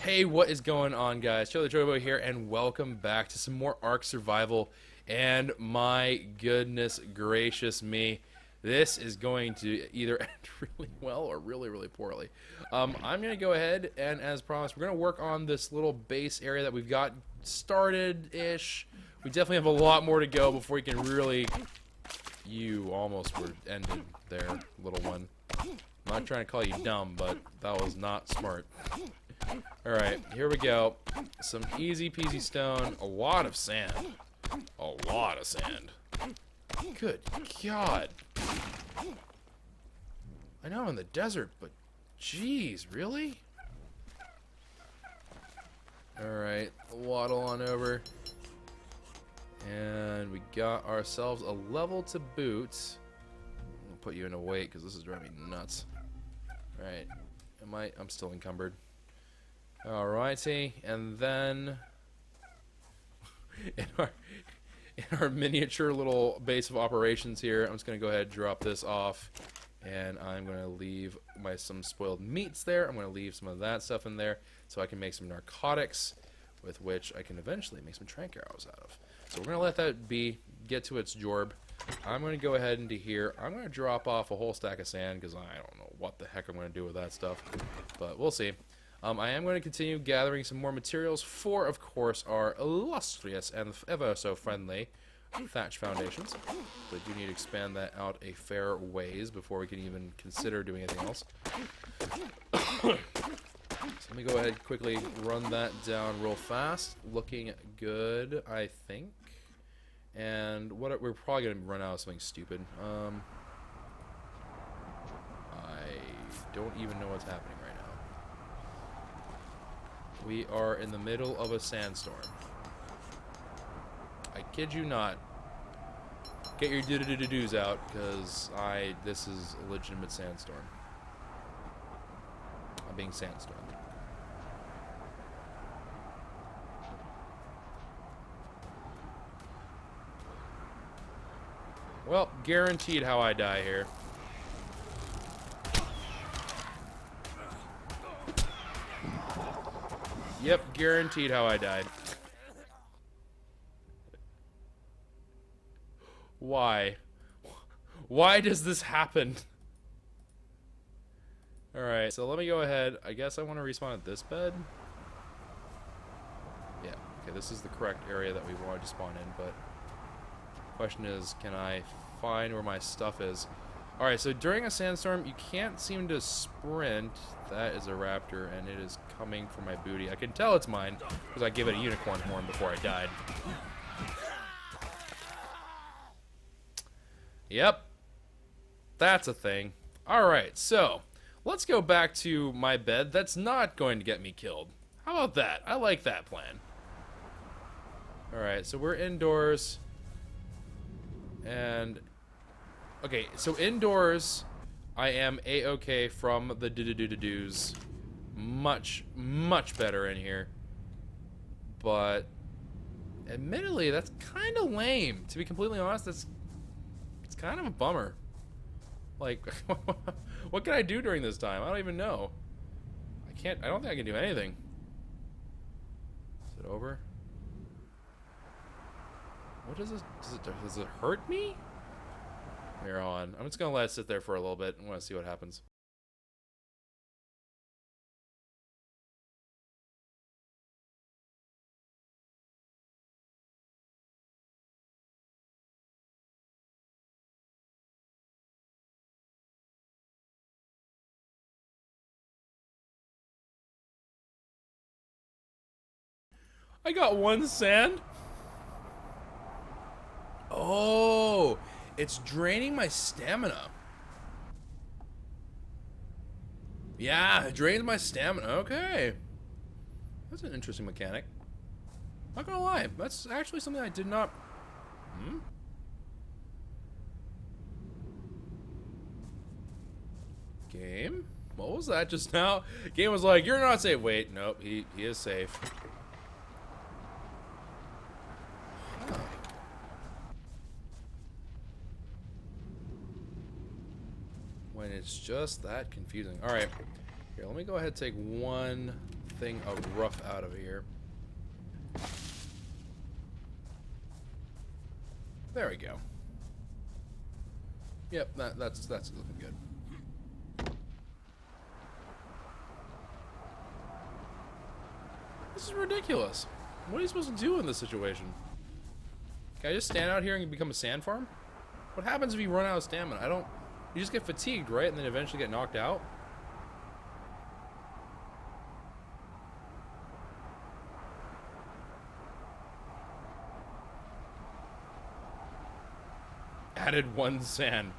Hey, what is going on, guys? Charlie Jerboa here, and welcome back to some more ARK survival. And my goodness gracious me, this is going to either end really well or really, really poorly. I'm going to go ahead and, as promised, we're going to work on this little base area that we've got started-ish. We definitely have a lot more to go before we can really... You almost were ended there, little one. I'm not trying to call you dumb, but that was not smart. Alright, here we go. Some easy peasy stone, a lot of sand. A lot of sand. Good God. I know I'm in the desert, but jeez, really? Alright, waddle on over. And we got ourselves a level to boot. I'll put you in a wait because this is driving me nuts. Alright, I'm still encumbered. Alrighty, and then in our miniature little base of operations here, I'm just gonna go ahead and drop this off, and I'm gonna leave some spoiled meats there. I'm gonna leave some of that stuff in there so I can make some narcotics, with which I can eventually make some trank arrows out of. So we're gonna let that get to its jorb. I'm gonna go ahead into here. I'm gonna drop off a whole stack of sand because I don't know what the heck I'm gonna do with that stuff, but we'll see. I am going to continue gathering some more materials for, of course, our illustrious and ever so friendly thatch foundations. But I do need to expand that out a fair ways before we can even consider doing anything else. So let me go ahead and quickly run that down real fast. Looking good, I think. And we're probably going to run out of something stupid. I don't even know what's happening right now. We are in the middle of a sandstorm. I kid you not. Get your do-do-do-do-do's out, because this is a legitimate sandstorm. I'm being sandstormed. Well, guaranteed how I die here. Yep, guaranteed how I died. Why? Why does this happen? Alright, so let me go ahead. I guess I want to respawn at this bed. Yeah, okay, this is the correct area that we wanted to spawn in, but the question is, can I find where my stuff is? Alright, so during a sandstorm, you can't seem to sprint. That is a raptor, and it is coming for my booty. I can tell it's mine, because I gave it a unicorn horn before I died. Yep. That's a thing. Alright, so, let's go back to my bed. That's not going to get me killed. How about that? I like that plan. Alright, so we're indoors. And... okay, so indoors, I am a-okay from the do-do-do-do-do's. Much, much better in here. But, admittedly, that's kind of lame. To be completely honest, it's kind of a bummer. Like, what can I do during this time? I don't even know. I don't think I can do anything. Is it over? What does this, does it hurt me? Here on. I'm just gonna let it sit there for a little bit. I want to see what happens. I got one sand. Oh, it's draining my stamina. Yeah, it drains my stamina. Okay. That's an interesting mechanic. Not gonna lie, that's actually something I did not... Game? What was that just now? Game was like, you're not safe. Wait, nope, he is safe. Huh. When it's just that confusing. Alright, here, let me go ahead and take one thing of rough out of here. There we go. Yep, that's looking good. This is ridiculous. What are you supposed to do in this situation? Can I just stand out here and become a sand farm? What happens if you run out of stamina? You just get fatigued, right? And then eventually get knocked out? Added 1 sand.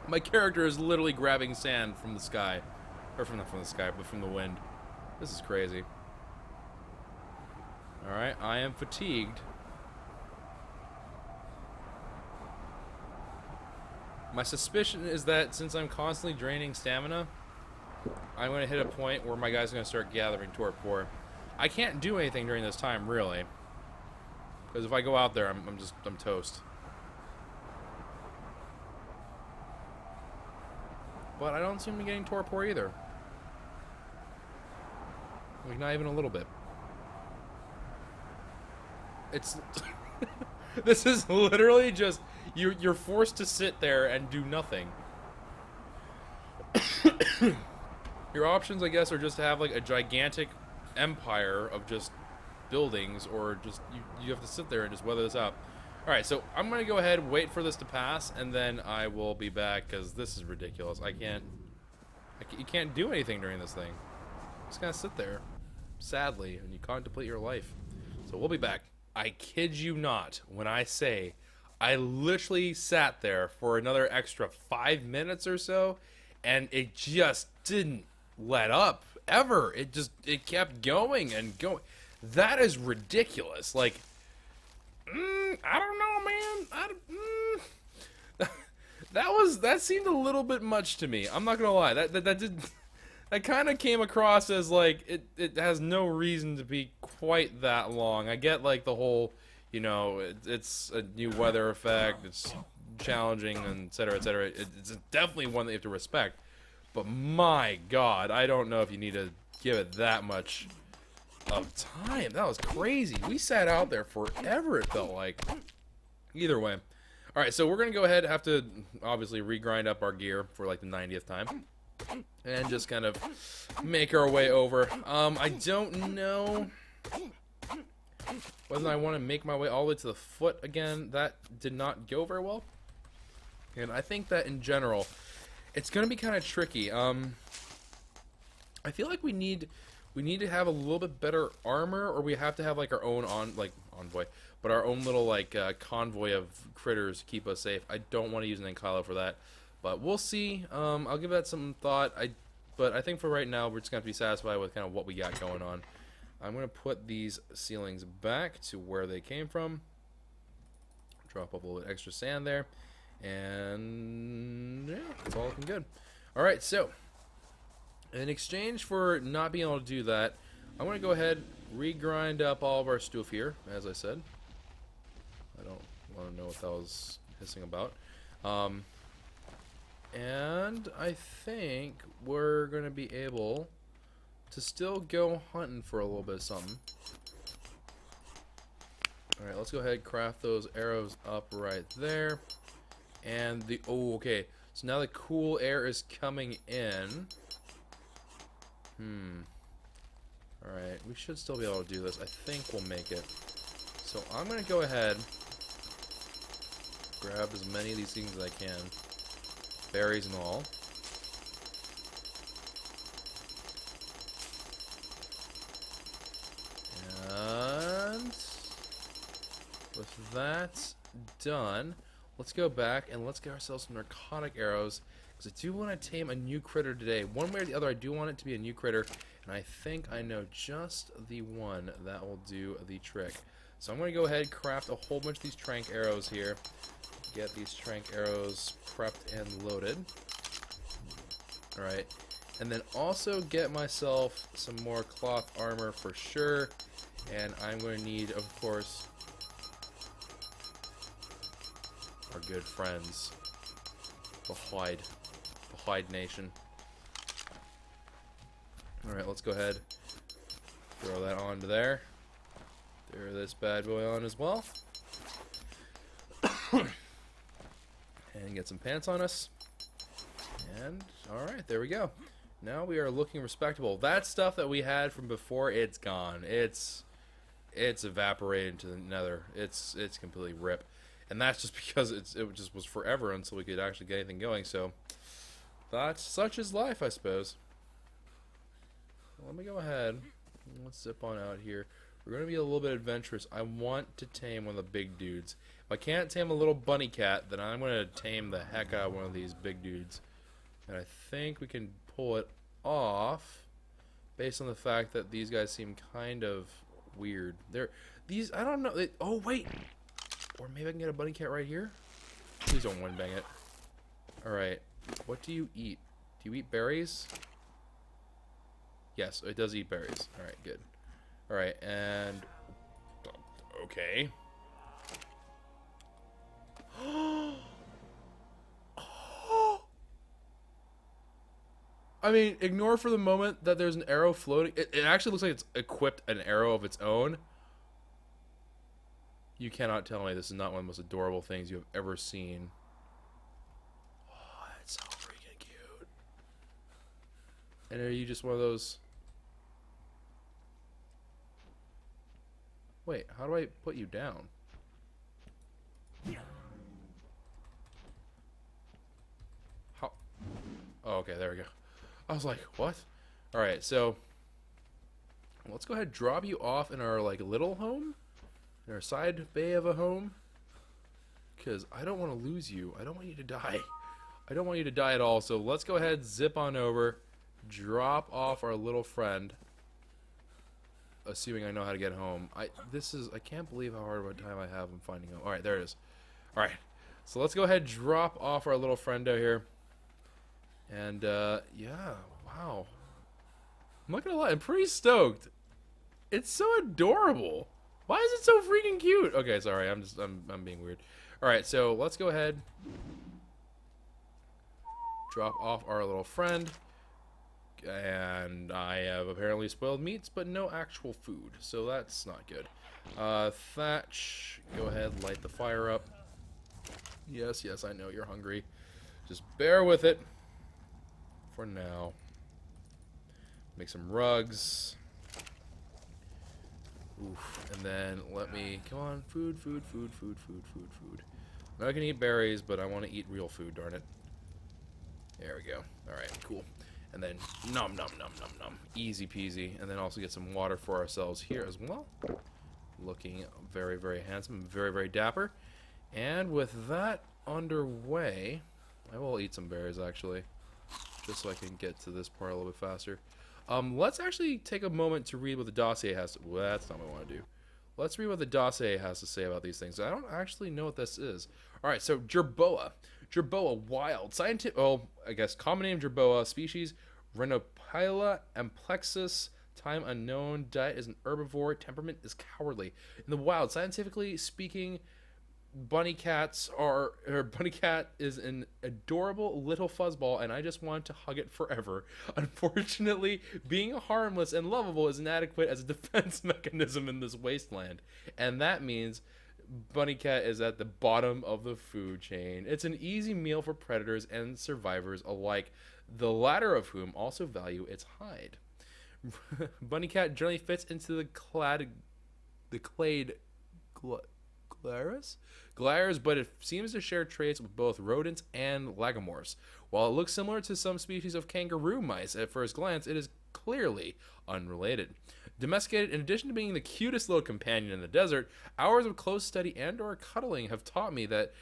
My character is literally grabbing sand from the sky. Or not from the sky, but from the wind. This is crazy. Alright, I am fatigued. My suspicion is that since I'm constantly draining stamina, I'm going to hit a point where my guy's going to start gathering torpor. I can't do anything during this time, really. Because if I go out there, I'm toast. But I don't seem to be getting torpor either. Like, not even a little bit. It's... This is literally just... You're forced to sit there and do nothing. Your options, I guess, are just to have, like, a gigantic empire of just buildings, or just... You have to sit there and just weather this out. Alright, so I'm going to go ahead and wait for this to pass, and then I will be back, because this is ridiculous. You can't do anything during this thing. You just gotta sit there, sadly, and you contemplate your life. So we'll be back. I kid you not when I say I literally sat there for another extra 5 minutes or so, and it just didn't let up, ever. It kept going and going. That is ridiculous. Like, I don't know, man. That seemed a little bit much to me. I'm not gonna lie. That kind of came across as like it has no reason to be quite that long. I get like the whole, you know, it's a new weather effect. It's challenging, and et cetera, et cetera. It's definitely one that you have to respect. But my God, I don't know if you need to give it that much of time. That was crazy. We sat out there forever, it felt like. Either way. Alright, so we're going to go ahead and have to obviously regrind up our gear for like the 90th time. And just kind of make our way over. I don't know whether I want to make my way all the way to the foot again. That did not go very well. And I think that in general, it's going to be kind of tricky. I feel like we need to have a little bit better armor, or we have to have like our own envoy, but our own little like convoy of critters to keep us safe. I don't want to use an Ankyllo for that, but we'll see. I'll give that some thought. But I think for right now we're just gonna have to be satisfied with kind of what we got going on. I'm gonna put these ceilings back to where they came from. Drop up a little bit extra sand there, and yeah, it's all looking good. All right, so in exchange for not being able to do that, I'm going to go ahead, regrind up all of our stuff here, as I said. I don't want to know what that was hissing about. And I think we're going to be able to still go hunting for a little bit of something. Alright, let's go ahead and craft those arrows up right there. And oh, okay. So now the cool air is coming in. Alright, we should still be able to do this. I think we'll make it. So I'm going to go ahead, grab as many of these things as I can. Berries and all. And with that done, let's go back and let's get ourselves some narcotic arrows. Because I do want to tame a new critter today. One way or the other, I do want it to be a new critter. And I think I know just the one that will do the trick. So I'm going to go ahead and craft a whole bunch of these trank arrows here. Get these trank arrows prepped and loaded. Alright. And then also get myself some more cloth armor for sure. And I'm going to need, of course, our good friends, the Hide Nation. Alright, let's go ahead. Throw that onto there. Throw this bad boy on as well. And get some pants on us. And, alright, there we go. Now we are looking respectable. That stuff that we had from before, it's gone. It's evaporated into the nether. It's completely rip. And that's just because it just was forever until we could actually get anything going. So, that's such is life, I suppose. Let me go ahead. Let's zip on out here. We're going to be a little bit adventurous. I want to tame one of the big dudes. If I can't tame a little bunny cat, then I'm going to tame the heck out of one of these big dudes. And I think we can pull it off based on the fact that these guys seem kind of weird. These, I don't know. Oh, wait. Or maybe I can get a bunny cat right here. Please don't one bang it. Alright. What do you eat? Do you eat berries? Yes, it does eat berries. Alright, good. Alright, and... Okay. I mean, ignore for the moment that there's an arrow floating. It actually looks like it's equipped an arrow of its own. You cannot tell me this is not one of the most adorable things you have ever seen. Oh, that's so freaking cute. And are you just one of those... Wait, how do I put you down? How? Oh, okay, there we go. I was like, what? Alright, so... Let's go ahead and drop you off in our, like, little home. In our side bay of a home. Because I don't want to lose you. I don't want you to die. I don't want you to die at all. So let's go ahead, zip on over. Drop off our little friend. Assuming I know how to get home. I can't believe how hard of a time I have in finding home. Alright, there it is. Alright. So let's go ahead and drop off our little friendo here. And, yeah. Wow. I'm not gonna lie, I'm pretty stoked. It's so adorable. Why is it so freaking cute? Okay, sorry, I'm being weird. Alright, so let's go ahead. Drop off our little friend. And I have apparently spoiled meats, but no actual food. So that's not good. Thatch, go ahead, light the fire up. Yes, yes, I know you're hungry. Just bear with it. For now. Make some rugs. Oof. And then let me... Come on, food. I'm not gonna eat berries, but I want to eat real food, darn it. There we go. Alright, cool. And then nom. Easy peasy. And then also get some water for ourselves here as well. Looking very, very handsome. Very, very dapper. And with that underway... I will eat some berries, actually. Just so I can get to this part a little bit faster. Let's actually take a moment to read what the dossier has to... Well, that's not what I want to do. Let's read what the dossier has to say about these things. I don't actually know what this is. Alright, so jerboa. Jerboa, wild. Scientific... Oh, I guess common name jerboa. Species, Rhinophylla amplexus. Time unknown. Diet is an herbivore. Temperament is cowardly. In the wild, scientifically speaking... Bunny cat is an adorable little fuzzball, and I just want to hug it forever. Unfortunately, being harmless and lovable is inadequate as a defense mechanism in this wasteland, and that means bunny cat is at the bottom of the food chain. It's an easy meal for predators and survivors alike, the latter of whom also value its hide. Bunny cat generally fits into the clade Glares, but it seems to share traits with both rodents and lagomorphs. While it looks similar to some species of kangaroo mice at first glance, it is clearly unrelated. Domesticated, in addition to being the cutest little companion in the desert, hours of close study and or cuddling have taught me that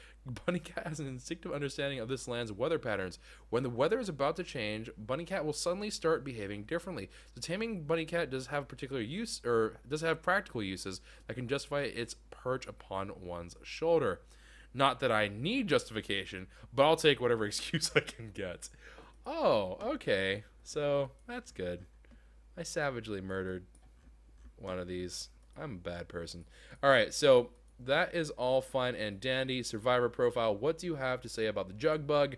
bunny cat has an instinctive understanding of this land's weather patterns. When the weather is about to change, bunny cat will suddenly start behaving differently. So taming bunny cat does have particular use, or does have practical uses that can justify its perch upon one's shoulder. Not that I need justification, but I'll take whatever excuse I can get. Oh, okay. So, that's good. I savagely murdered one of these. I'm a bad person. Alright, so that is all fine and dandy. Survivor profile. What do you have to say about the jug bug?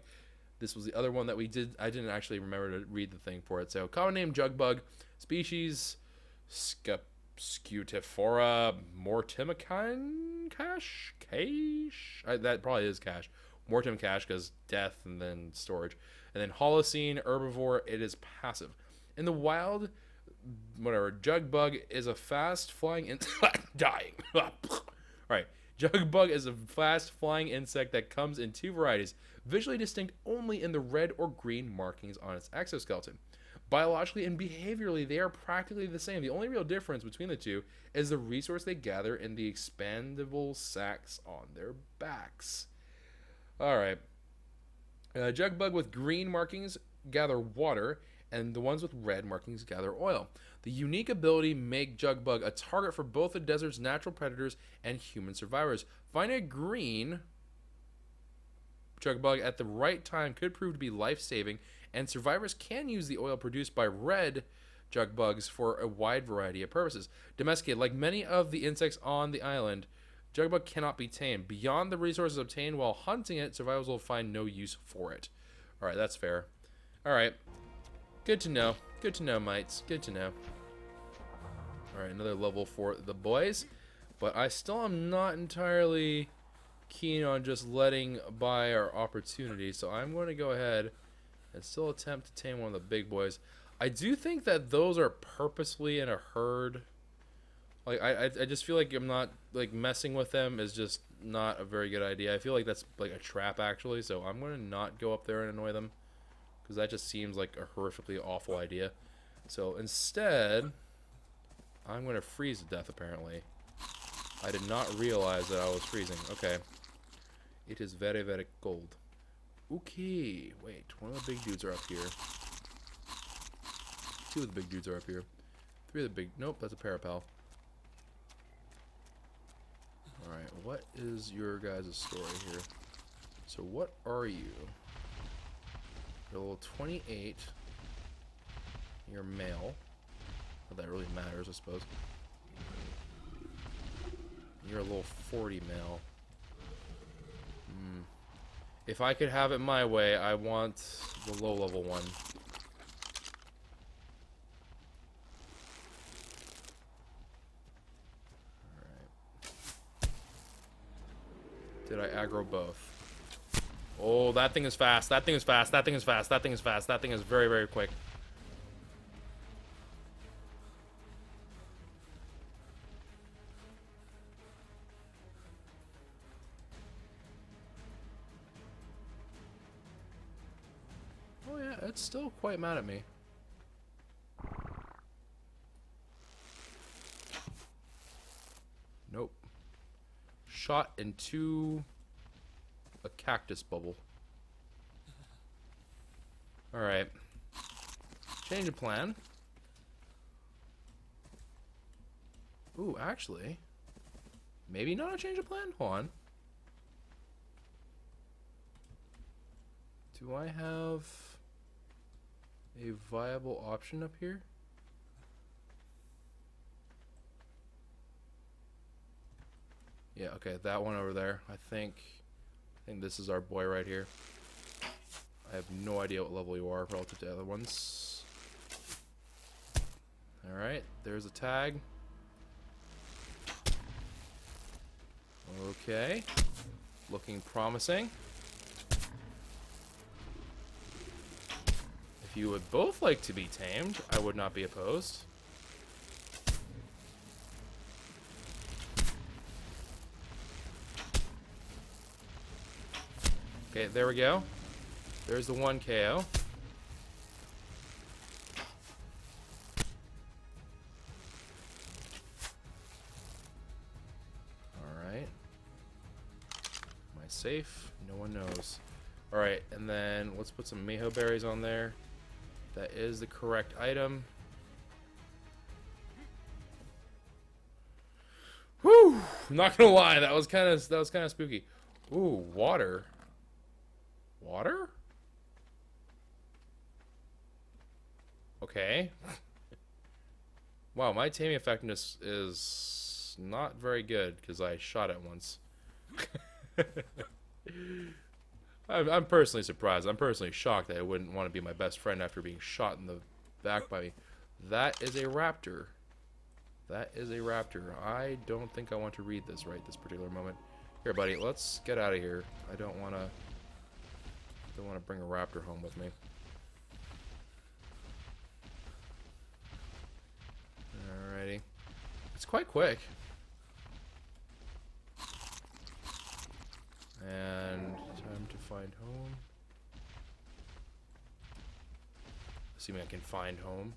This was the other one that we did. I didn't actually remember to read the thing for it. So common name jug bug, species Scutifora mortimicine cache. That probably is cache. Mortem cache because death and then storage. And then Holocene herbivore. It is passive. In the wild, whatever, jug bug is a fast flying insect. Dying. Right. Jug bug is a fast flying insect that comes in two varieties, visually distinct only in the red or green markings on its exoskeleton. Biologically and behaviorally, they are practically the same. The only real difference between the two is the resource they gather in the expandable sacs on their backs. Alright. Jug bug with green markings gather water, and the ones with red markings gather oil. The unique ability make jug bug a target for both the desert's natural predators and human survivors. Finding a green jug bug at the right time could prove to be life-saving, and survivors can use the oil produced by red jug bugs for a wide variety of purposes. Domesticated, like many of the insects on the island, jug bug cannot be tamed. Beyond the resources obtained while hunting it, survivors will find no use for it. Alright, that's fair. Alright. Good to know. Good to know, mates. Good to know. Alright, another level for the boys. But I still am not entirely keen on just letting by our opportunity, so I'm going to go ahead and still attempt to tame one of the big boys. I do think that those are purposefully in a herd. Like, I just feel like I'm not, like, messing with them is just not a very good idea. I feel like that's, like, a trap, actually, so I'm going to not go up there and annoy them, because that just seems like a horrifically awful idea. So, instead, I'm going to freeze to death, apparently. I did not realize that I was freezing. Okay. It is very, very cold. Okay. Wait, one of the big dudes are up here. Two of the big dudes are up here. Three of the big... Nope, that's a parapal. Alright, what is your guys' story here? So what are you? You're level 28. You're male. Not that really matters, I suppose. You're a level 40 male. If I could have it my way, I want the low level one. Did I aggro both? Oh, that thing is fast. That thing is fast. That thing is fast. That thing is fast. That thing is very, very quick. Oh yeah, it's still quite mad at me. Nope. Shot into a cactus bubble. Alright. Change of plan. Ooh, actually. Maybe not a change of plan? Hold on. Do I have a viable option up here? Yeah, okay, that one over there. I think this is our boy right here. I have no idea what level you are relative to the other ones. Alright, there's a tag. Okay. Looking promising. If you would both like to be tamed, I would not be opposed. Okay, there we go. There's the one KO. Alright. Am I safe? No one knows. Alright, and then let's put some Miho berries on there. That is the correct item. Whew! I'm not gonna lie, that was kind of spooky. Ooh, water. Water? Okay. Wow, my taming effectiveness is not very good because I shot it once. I'm personally surprised. I'm personally shocked that I wouldn't want to be my best friend after being shot in the back by me. That is a raptor. That is a raptor. I don't think I want to read this right this particular moment. Here, buddy, let's get out of here. I don't want to bring a raptor home with me. Alrighty. It's quite quick. And time to find home. Assuming I can find home.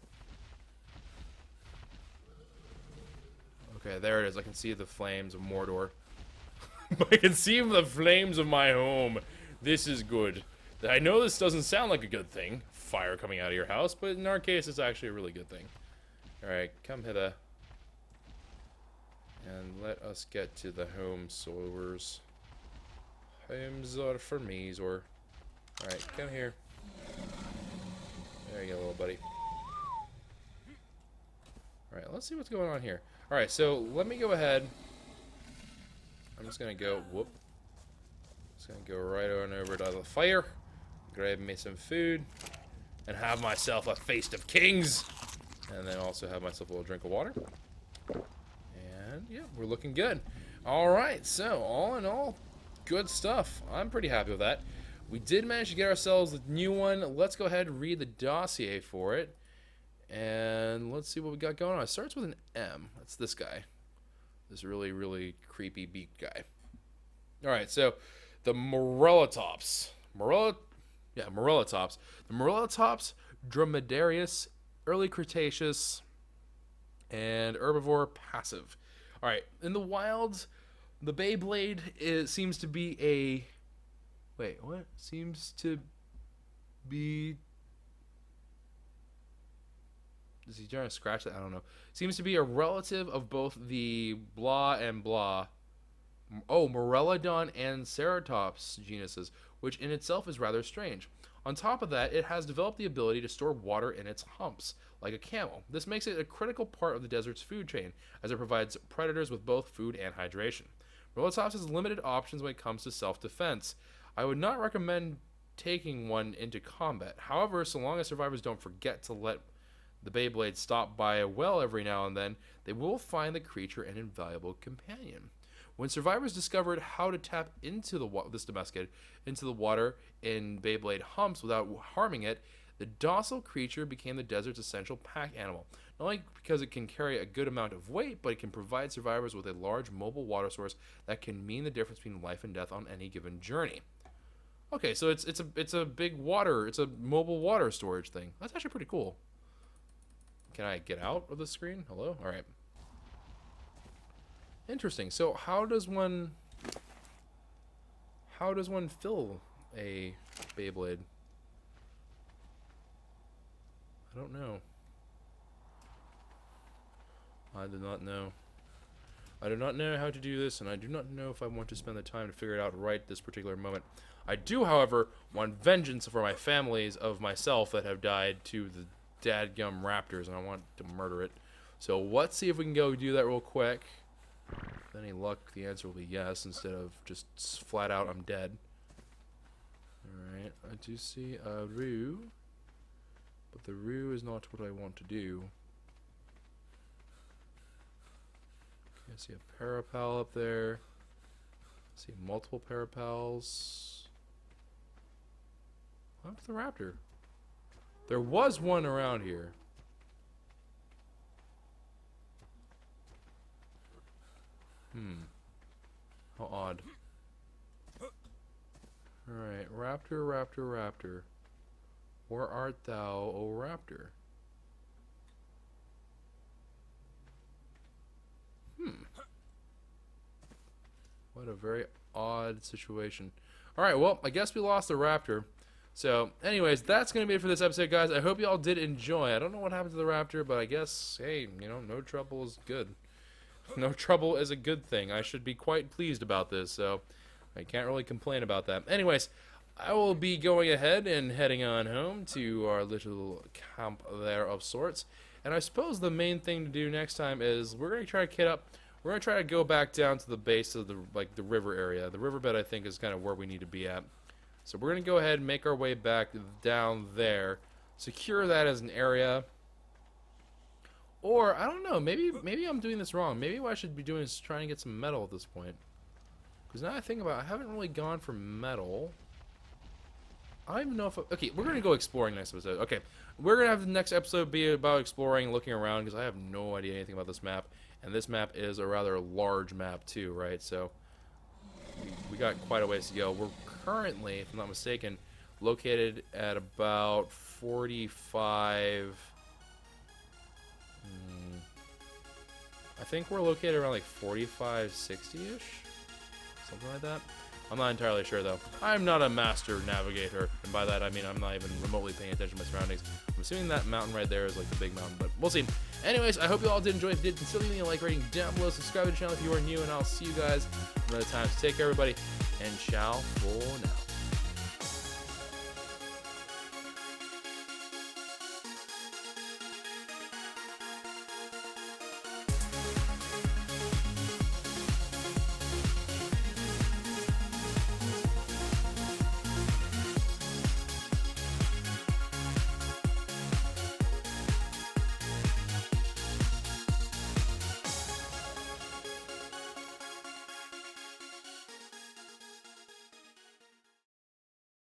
Okay, there it is. I can see the flames of Mordor. I can see the flames of my home. This is good. I know this doesn't sound like a good thing, fire coming out of your house, but in our case, it's actually a really good thing. Alright, come hither. And let us get to the home sewers. Homes are for me, or alright, come here. There you go, little buddy. Alright, let's see what's going on here. Alright, so let me go ahead. I'm just gonna go, whoop. Just gonna go right on over to the fire, grab me some food, and have myself a feast of kings. And then also have myself a little drink of water. And yeah, we're looking good. Alright, so all in all, good stuff. I'm pretty happy with that. We did manage to get ourselves a new one. Let's go ahead and read the dossier for it. And let's see what we got going on. It starts with an M. That's this guy. This really, really creepy beak guy. Alright, so the MORELLATOPS. MORELLATOPS. The MORELLATOPS dromedarius, early Cretaceous, and herbivore passive. Alright, in the wilds, the Beyblade seems to be a... Wait, what? Seems to be... Is he trying to scratch that? I don't know. Seems to be a relative of both the blah and blah. Oh, Morellodon and Ceratops genuses, which in itself is rather strange. On top of that, it has developed the ability to store water in its humps, like a camel. This makes it a critical part of the desert's food chain, as it provides predators with both food and hydration. Morellatops has limited options when it comes to self-defense. I would not recommend taking one into combat. However, so long as survivors don't forget to let the Beyblade stop by a well every now and then, they will find the creature an invaluable companion. When survivors discovered how to tap into this domesticated into the water in Beyblade humps without harming it, the docile creature became the desert's essential pack animal. Not only because it can carry a good amount of weight, but it can provide survivors with a large mobile water source that can mean the difference between life and death on any given journey. Okay, so it's a big water, it's a mobile water storage thing. That's actually pretty cool. Can I get out of the screen? Hello? Alright. Interesting. So how does one fill a Beyblade? I don't know. I do not know. I do not know how to do this, and I do not know if I want to spend the time to figure it out right this particular moment. I do, however, want vengeance for my families of myself that have died to the dadgum raptors, and I want to murder it. So let's see if we can go do that real quick. With any luck, the answer will be yes, instead of just flat out I'm dead. Alright, I do see a roo, but the roo is not what I want to do. Okay, I see a parapal up there. I see multiple parapals. What happened to the raptor? There was one around here. How odd. Alright, raptor, raptor, raptor. Where art thou, O raptor? What a very odd situation. Alright, well, I guess we lost the raptor. So, anyways, that's going to be it for this episode, guys. I hope you all did enjoy. I don't know what happened to the raptor, but I guess, hey, you know, no trouble is good. No trouble is a good thing. I should be quite pleased about this, so I can't really complain about that. Anyways, I will be going ahead and heading on home to our little camp there of sorts. And I suppose the main thing to do next time is we're going to try to kit up. We're going to try to go back down to the base of the river area. The riverbed, I think, is kind of where we need to be at. So we're going to go ahead and make our way back down there. Secure that as an area. Or, I don't know, maybe I'm doing this wrong. Maybe what I should be doing is trying to get some metal at this point. Because now I think about it, I haven't really gone for metal. I don't even know if... Okay, we're going to go exploring next episode. Okay, we're going to have the next episode be about exploring, looking around, because I have no idea anything about this map. And this map is a rather large map too, right? So, we got quite a ways to go. We're currently, if I'm not mistaken, located at about 45... I think we're located around like 45, 60-ish? Something like that. I'm not entirely sure though. I'm not a master navigator, and by that I mean I'm not even remotely paying attention to my surroundings. I'm assuming that mountain right there is like the big mountain, but we'll see. Anyways, I hope you all did enjoy. If you did, consider leaving a like rating down below. Subscribe to the channel if you are new, and I'll see you guys another time. So take care, everybody, and ciao for now.